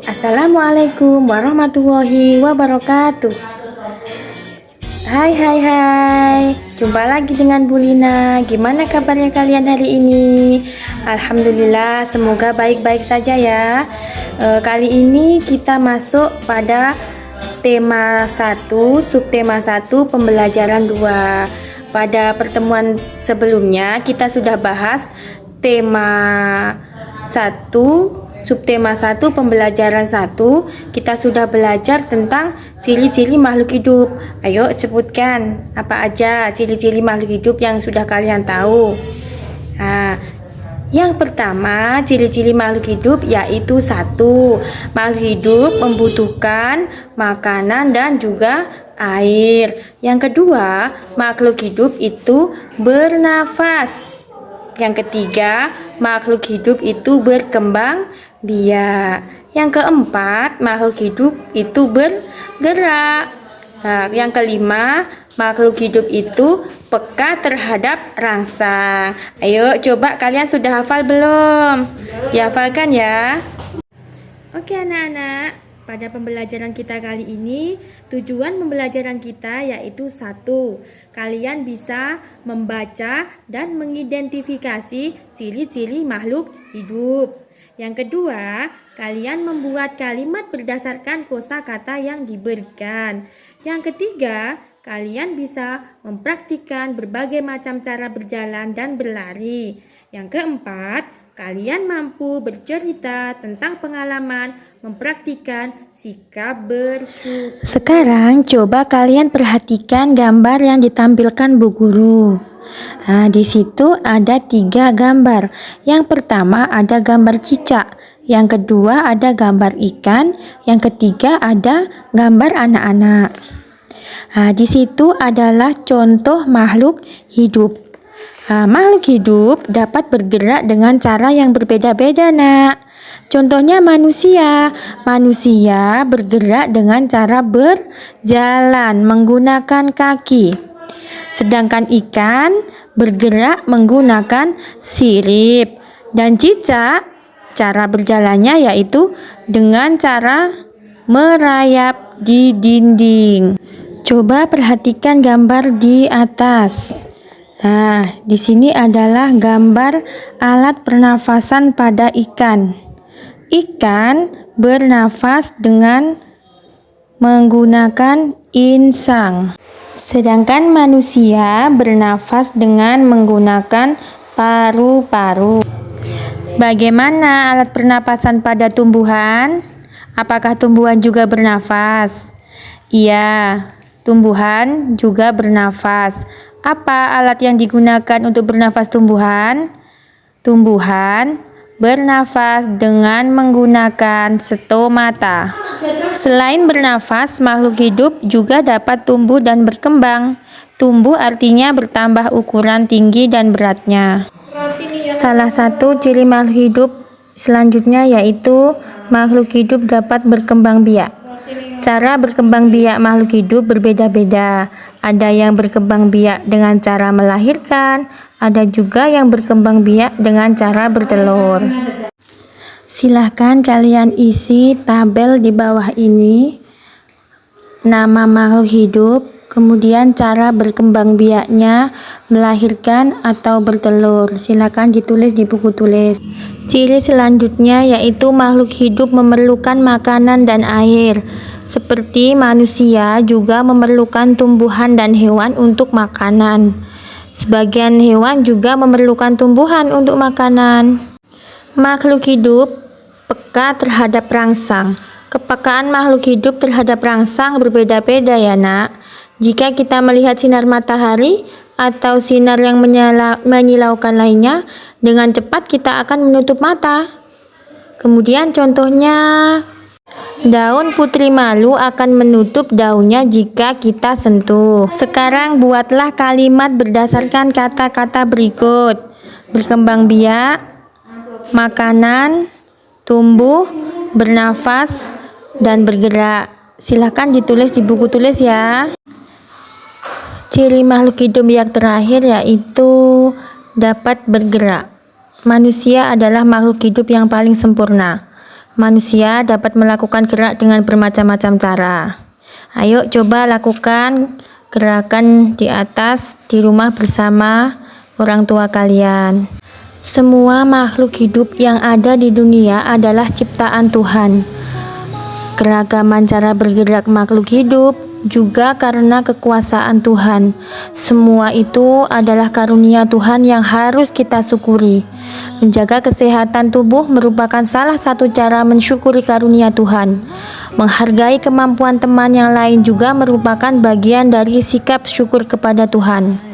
Assalamualaikum warahmatullahi wabarakatuh. Hai, jumpa lagi dengan Bu Lina. Gimana kabarnya kalian hari ini? Alhamdulillah, semoga baik-baik saja ya. Kali ini kita masuk pada tema 1, subtema 1, pembelajaran 2. Pada pertemuan sebelumnya kita sudah bahas tema 1, subtema 1, pembelajaran 1. Kita sudah belajar tentang ciri-ciri makhluk hidup. Ayo sebutkan apa aja ciri-ciri makhluk hidup yang sudah kalian tahu. Nah, yang pertama, ciri-ciri makhluk hidup yaitu 1. Makhluk hidup membutuhkan makanan dan juga air. Yang kedua, makhluk hidup itu bernafas. Yang ketiga, makhluk hidup itu berkembang biak. Yang keempat, makhluk hidup itu bergerak. Nah, yang kelima, makhluk hidup itu peka terhadap rangsang. Ayo coba, kalian sudah hafal belum? Dihafalkan ya. Oke anak-anak, pada pembelajaran kita kali ini, tujuan pembelajaran kita yaitu 1. Kalian bisa membaca dan mengidentifikasi ciri-ciri makhluk hidup. Yang kedua, kalian membuat kalimat berdasarkan kosakata yang diberikan. Yang ketiga, kalian bisa mempraktikkan berbagai macam cara berjalan dan berlari. Yang keempat, kalian mampu bercerita tentang pengalaman mempraktikkan sikap bersyukur. Sekarang coba kalian perhatikan gambar yang ditampilkan Bu Guru. Nah, di situ ada 3 gambar. Yang pertama ada gambar cicak, yang kedua ada gambar ikan, yang ketiga ada gambar anak-anak. Nah, di situ adalah contoh makhluk hidup. Nah, makhluk hidup dapat bergerak dengan cara yang berbeda-beda, Nak. Contohnya manusia. Manusia bergerak dengan cara berjalan menggunakan kaki. Sedangkan ikan bergerak menggunakan sirip. Dan cicak, cara berjalannya yaitu dengan cara merayap di dinding. Coba perhatikan gambar di atas. Nah, di sini adalah gambar alat pernafasan pada ikan. Ikan bernafas dengan menggunakan insang. Sedangkan manusia bernafas dengan menggunakan paru-paru. Bagaimana alat pernapasan pada tumbuhan? Apakah tumbuhan juga bernafas? Iya, tumbuhan juga bernafas. Apa alat yang digunakan untuk bernafas tumbuhan? Tumbuhan bernafas dengan menggunakan stomata. Selain bernafas, makhluk hidup juga dapat tumbuh dan berkembang. Tumbuh artinya bertambah ukuran, tinggi, dan beratnya. Salah satu ciri makhluk hidup selanjutnya yaitu makhluk hidup dapat berkembang biak. Cara berkembang biak makhluk hidup berbeda-beda. Ada yang berkembang biak dengan cara melahirkan, ada juga yang berkembang biak dengan cara bertelur. Silahkan kalian isi tabel di bawah ini, nama makhluk hidup, kemudian cara berkembang biaknya, melahirkan atau bertelur. Silahkan ditulis di buku tulis. Ciri selanjutnya yaitu makhluk hidup memerlukan makanan dan air. Seperti manusia juga memerlukan tumbuhan dan hewan untuk makanan. Sebagian hewan juga memerlukan tumbuhan untuk makanan. Makhluk hidup peka terhadap rangsang. Kepekaan makhluk hidup terhadap rangsang berbeda-beda ya, Nak. Jika kita melihat sinar matahari atau sinar yang menyilaukan lainnya, dengan cepat kita akan menutup mata. Kemudian contohnya, daun putri malu akan menutup daunnya jika kita sentuh. Sekarang buatlah kalimat berdasarkan kata-kata berikut: berkembang biak, makanan, tumbuh, bernafas, dan bergerak. Silahkan ditulis di buku tulis ya. Ciri makhluk hidup yang terakhir yaitu dapat bergerak. Manusia adalah makhluk hidup yang paling sempurna. Manusia dapat melakukan gerak dengan bermacam-macam cara. Ayo coba lakukan gerakan di atas di rumah bersama orang tua kalian. Semua makhluk hidup yang ada di dunia adalah ciptaan Tuhan. Keragaman cara bergerak makhluk hidup juga karena kekuasaan Tuhan. Semua itu adalah karunia Tuhan yang harus kita syukuri. Menjaga kesehatan tubuh merupakan salah satu cara mensyukuri karunia Tuhan. Menghargai kemampuan teman yang lain juga merupakan bagian dari sikap syukur kepada Tuhan.